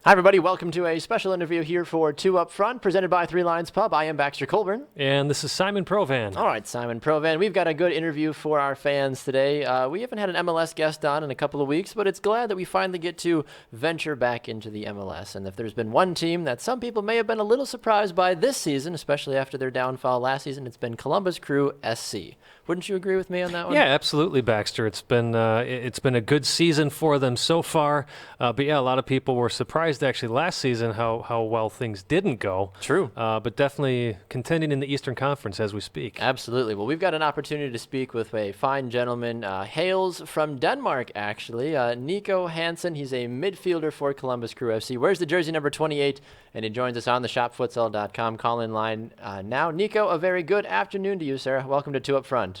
Hi, everybody. Welcome to a special interview here for Two Up Front, presented by Three Lions Pub. I am Baxter Colburn. And this is Simon Provan. All right, Simon Provan. We've got a good interview for our fans today. We haven't had an MLS guest on in a couple of weeks, but it's glad that we finally get to venture back into the MLS. And if there's been one team that some people may have been a little surprised by this season, especially after their downfall last season, it's been Columbus Crew SC. Wouldn't you agree with me on that one? Yeah, absolutely, Baxter. It's been a good season for them so far. But yeah, a lot of people were surprised actually last season how well things didn't go. True. But definitely contending in the Eastern Conference as we speak. Absolutely. Well, we've got an opportunity to speak with a fine gentleman, hails from Denmark, actually. Niko Hansen. He's a midfielder for Columbus Crew FC. Wears the jersey number 28, and he joins us on the shopfutsal.com call-in line now. Niko, a very good afternoon to you, sir. Welcome to Two Up Front.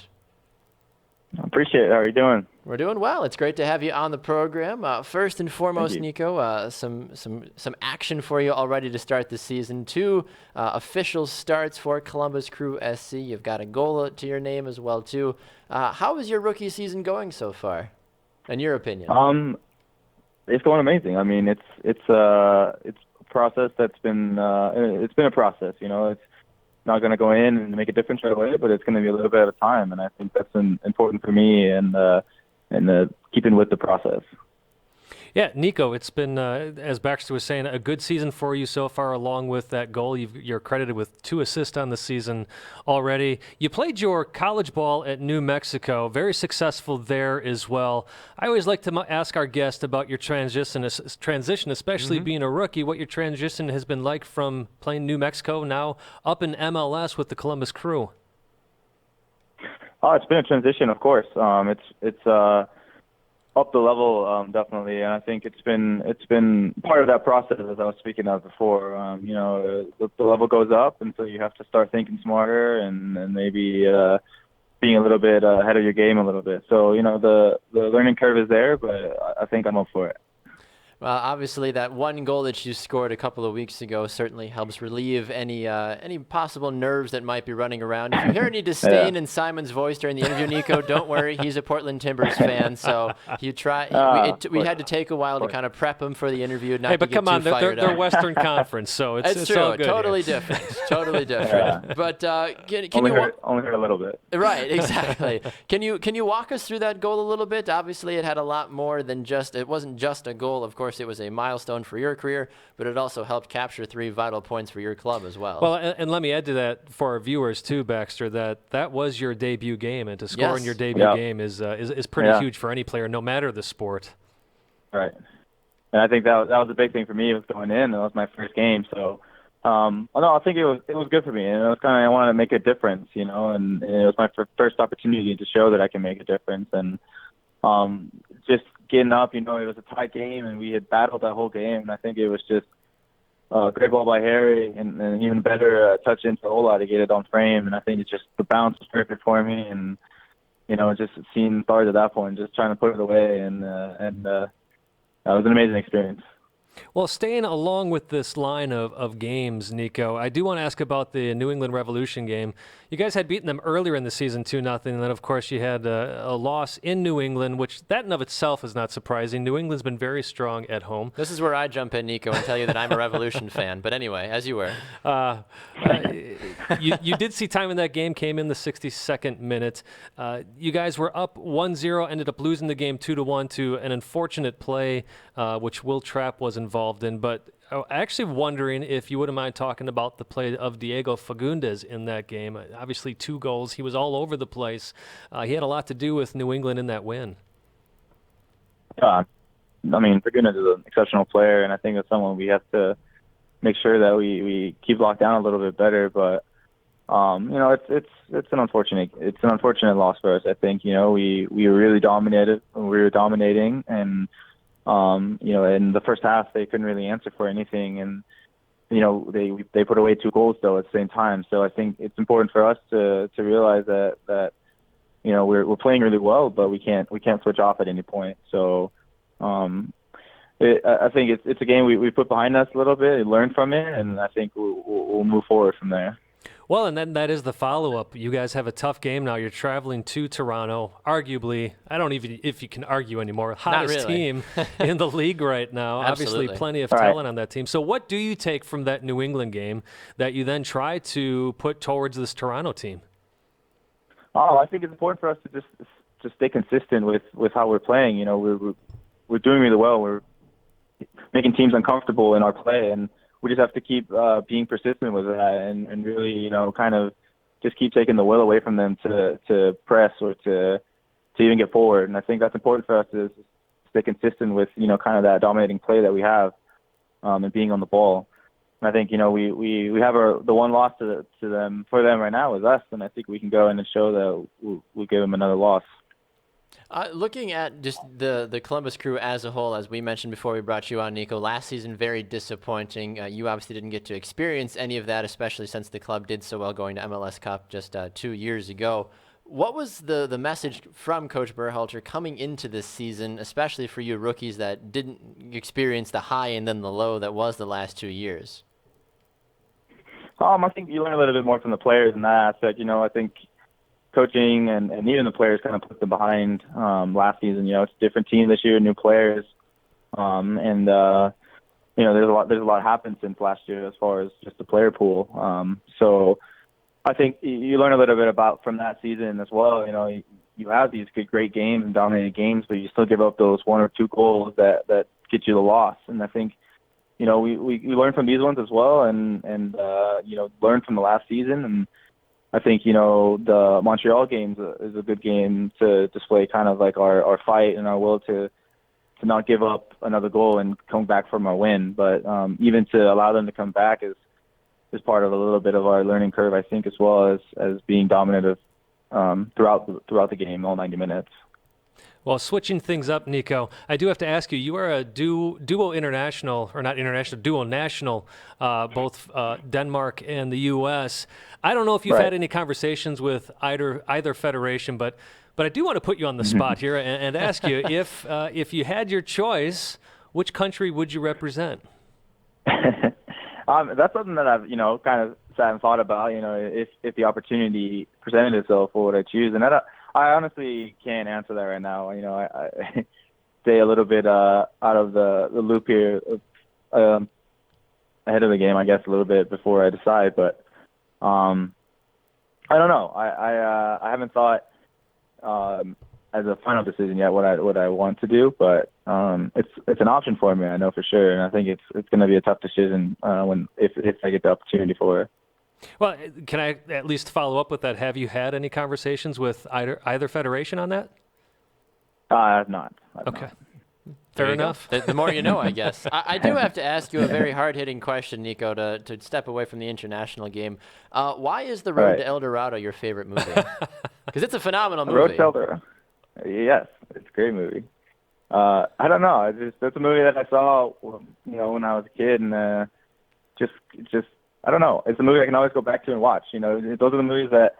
I appreciate it. How are you doing? We're doing well. It's great to have you on the program. First and foremost, Niko, some action for you already to start the season. Two official starts for Columbus Crew SC. You've got a goal to your name as well, too. How is your rookie season going so far, in your opinion? It's going amazing. I mean, it's a process that's been it's been a process. You know, it's not going to go in and make a difference right away, but it's going to be a little bit at a time, and I think that's important for me and keeping with the process. Yeah, Niko, it's been, as Baxter was saying, a good season for you so far, along with that goal. You're credited with 2 assists on the season already. You played your college ball at New Mexico, very successful there as well. I always like to ask our guest about your transition, especially being a rookie, what your transition has been like from playing New Mexico now up in MLS with the Columbus Crew. Oh, it's been a transition, of course. It's up the level, definitely, and I think it's been part of that process, as I was speaking of before. The level goes up, and so you have to start thinking smarter and maybe being a little bit ahead of your game a little bit. So the learning curve is there, but I think I'm up for it. Well, obviously, that one goal that you scored a couple of weeks ago certainly helps relieve any possible nerves that might be running around. If you hear any disdain in Simon's voice during the interview, Niko, don't worry. He's a Portland Timbers fan, so we had to take a while to kind of prep him for the interview. Not hey, but to come get on, too fired they're up. Western Conference, so it's true. all good. Totally here. different. Totally different. Yeah. But can only you hurt a little bit. Right, exactly. Can you walk us through that goal a little bit? Obviously, it had a lot more than it wasn't just a goal. Of course, it was a milestone for your career, but it also helped capture 3 vital points for your club as well. Well, and let me add to that for our viewers too, Baxter, that was your debut game, and to score in your debut game is pretty huge for any player, no matter the sport. Right, and I think that was a big thing for me. It was going in. It was my first game, so I think it was good for me, and it was I wanted to make a difference, and it was my first opportunity to show that I can make a difference, and just getting up, it was a tight game, and we had battled that whole game, and I think it was just a great ball by Harry, and even better touch into Ola to get it on frame, and I think it's just the bounce was perfect for me, and just seeing stars at that point, just trying to put it away, and it was an amazing experience. Well, staying along with this line of games, Niko, I do want to ask about the New England Revolution game. You guys had beaten them earlier in the season 2-0, and then, of course, you had a loss in New England, which that in of itself is not surprising. New England's been very strong at home. This is where I jump in, Niko, and tell you that I'm a Revolution fan. But anyway, as you were. You did see time in that game, came in the 62nd minute. You guys were up 1-0, ended up losing the game 2-1 to an unfortunate play, which Will Trapp was involved in. But actually wondering if you wouldn't mind talking about the play of Diego Fagundes in that game. Obviously 2 goals. He was all over the place. He had a lot to do with New England in that win. Fagundes is an exceptional player, and I think it's someone we have to make sure that we keep locked down a little bit better. But it's an unfortunate loss for us. I think we were really dominated. We were dominating, and in the first half they couldn't really answer for anything, and they put away 2 goals though at the same time. So I think it's important for us to realize that we're playing really well, but we can't switch off at any point. So I think it's a game we put behind us a little bit, learn from it, and I think we'll move forward from there. Well, and then that is the follow-up. You guys have a tough game now. You're traveling to Toronto, arguably, I don't even if you can argue anymore, hottest really. team in the league right now. Obviously, Absolutely. plenty of All right. talent on that team. So what do you take from that New England game that you then try to put towards this Toronto team? Oh, I think it's important for us to just stay consistent with how we're playing. You know, we're doing really well. We're making teams uncomfortable in our play, and we just have to keep being persistent with that, and really, you know, kind of just keep taking the will away from them to press or to even get forward. And I think that's important for us to stay consistent with, you know, kind of that dominating play that we have, and being on the ball. And I think, you know, we have the one loss to them for them right now is us, and I think we can go in and show that we'll give them another loss. Looking at just the Columbus Crew as a whole, as we mentioned before we brought you on, Niko, last season very disappointing. You obviously didn't get to experience any of that, especially since the club did so well going to MLS Cup just 2 years ago. What was the message from Coach Berhalter coming into this season, especially for you rookies that didn't experience the high and then the low that was the last 2 years? I think you learn a little bit more from the players in that aspect. You know, I think coaching and even the players kind of put them behind last season. You know, it's a different team this year, new players, and you know, there's a lot happened since last year as far as just the player pool. So I think you learn a little bit about from that season as well. You know, you have these great games and dominating games, but you still give up those 1 or 2 goals that get you the loss. And I think, you know, we learn from these ones as well, and you know, learn from the last season. And I think, you know, the Montreal game is a good game to display kind of like our fight and our will to not give up another goal and come back from our win. But even to allow them to come back is part of a little bit of our learning curve, I think, as well as being dominant throughout the game, all 90 minutes. Well, switching things up, Niko, I do have to ask you, you are a duo international, or not international, duo national, both Denmark and the U.S. I don't know if you've had any conversations with either federation, but I do want to put you on the spot here and ask you, if you had your choice, which country would you represent? That's something that I've, you know, kind of sat and thought about, you know, if the opportunity presented itself, what would I choose? And I honestly can't answer that right now. You know, I stay a little bit out of the loop here, ahead of the game, I guess, a little bit before I decide. But I don't know. I haven't thought as a final decision yet what I want to do, but it's an option for me, I know for sure, and I think it's going to be a tough decision if I get the opportunity for it. Well, can I at least follow up with that? Have you had any conversations with either federation on that? I've not. Okay. Fair enough. The more you know, I guess. I do have to ask you a very hard-hitting question, Niko, to step away from the international game. Why is The Road to El Dorado your favorite movie? Because it's a phenomenal movie. Road to El Dorado. Yes, it's a great movie. I don't know. That's a movie that I saw, you know, when I was a kid, and just I don't know. It's a movie I can always go back to and watch. You know, those are the movies that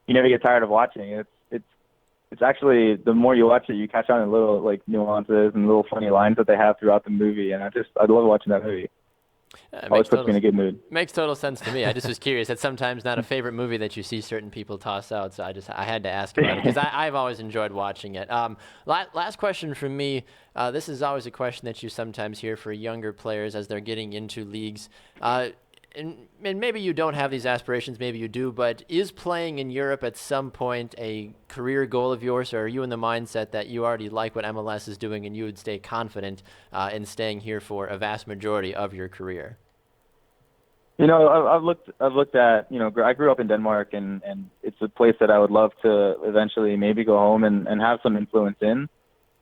you never get tired of watching. It's actually, the more you watch it, you catch on in little like nuances and little funny lines that they have throughout the movie, and I love watching that movie. Always puts me in a good mood. Makes total sense to me. I just was curious. It's sometimes not a favorite movie that you see certain people toss out, so I had to ask about it because I've always enjoyed watching it. Last question from me. This is always a question that you sometimes hear for younger players as they're getting into leagues. And maybe you don't have these aspirations, maybe you do, but is playing in Europe at some point a career goal of yours, or are you in the mindset that you already like what MLS is doing and you would stay confident in staying here for a vast majority of your career? You know, I've looked at, you know, I grew up in Denmark, and it's a place that I would love to eventually maybe go home and have some influence in,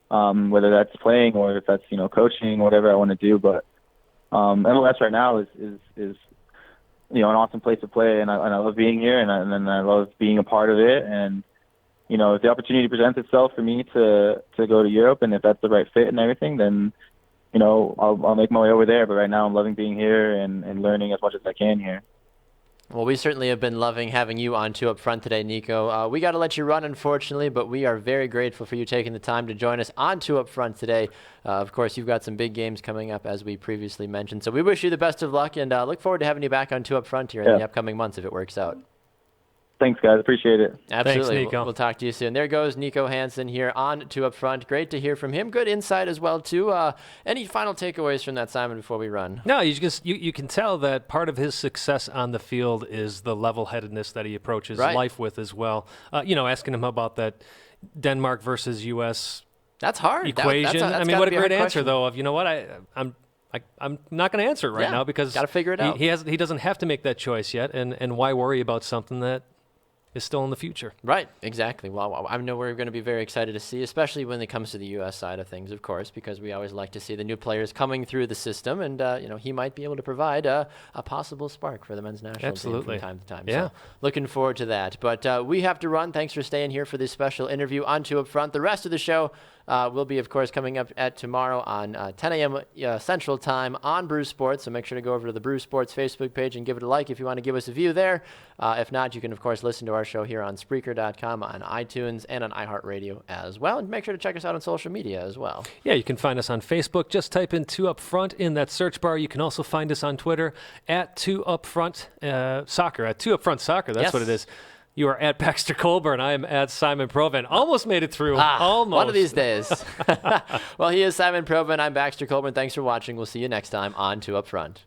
whether that's playing or if that's, you know, coaching, whatever I want to do. But MLS right now is you know, an awesome place to play, and I love being here, and I love being a part of it. And you know, if the opportunity presents itself for me to go to Europe, and if that's the right fit and everything, then you know, I'll make my way over there. But right now, I'm loving being here and learning as much as I can here. Well, we certainly have been loving having you on Two Up Front today, Niko. We got to let you run, unfortunately, but we are very grateful for you taking the time to join us on Two Up Front today. Of course, you've got some big games coming up, as we previously mentioned. So we wish you the best of luck, and look forward to having you back on Two Up Front here in the upcoming months if it works out. Thanks, guys. Appreciate it. Absolutely. Thanks, Niko. We'll talk to you soon. There goes Niko Hansen here on Two Up Front. Great to hear from him. Good insight as well, too. Any final takeaways from that, Simon, before we run? No, you can tell that part of his success on the field is the level-headedness that he approaches life with as well. Asking him about that Denmark versus U.S. That's hard. equation. That's What a great answer, question. though, of, you know what, I'm not going to answer it right now because got to figure it out. He doesn't have to make that choice yet, and why worry about something that is still in the future. Right, exactly. Well, I know we're going to be very excited to see, especially when it comes to the U.S. side of things, of course, because we always like to see the new players coming through the system, and he might be able to provide a possible spark for the men's national team from time to time. Yeah. So looking forward to that. But we have to run. Thanks for staying here for this special interview on Two Up Front. The rest of the show will be, of course, coming up at tomorrow on 10 a.m. Central Time on Brew Sports. So make sure to go over to the Brew Sports Facebook page and give it a like if you want to give us a view there. If not, you can, of course, listen to our show here on Spreaker.com, on iTunes, and on iHeartRadio as well. And make sure to check us out on social media as well. Yeah, you can find us on Facebook. Just type in Two Up Front in that search bar. You can also find us on Twitter at Two Up Front Soccer. At Two Up Front Soccer, that's what it is. You are at Baxter Colburn. I am at Simon Provan. Almost made it through. Almost. One of these days. Well, he is Simon Provan. I'm Baxter Colburn. Thanks for watching. We'll see you next time on Two Up Front.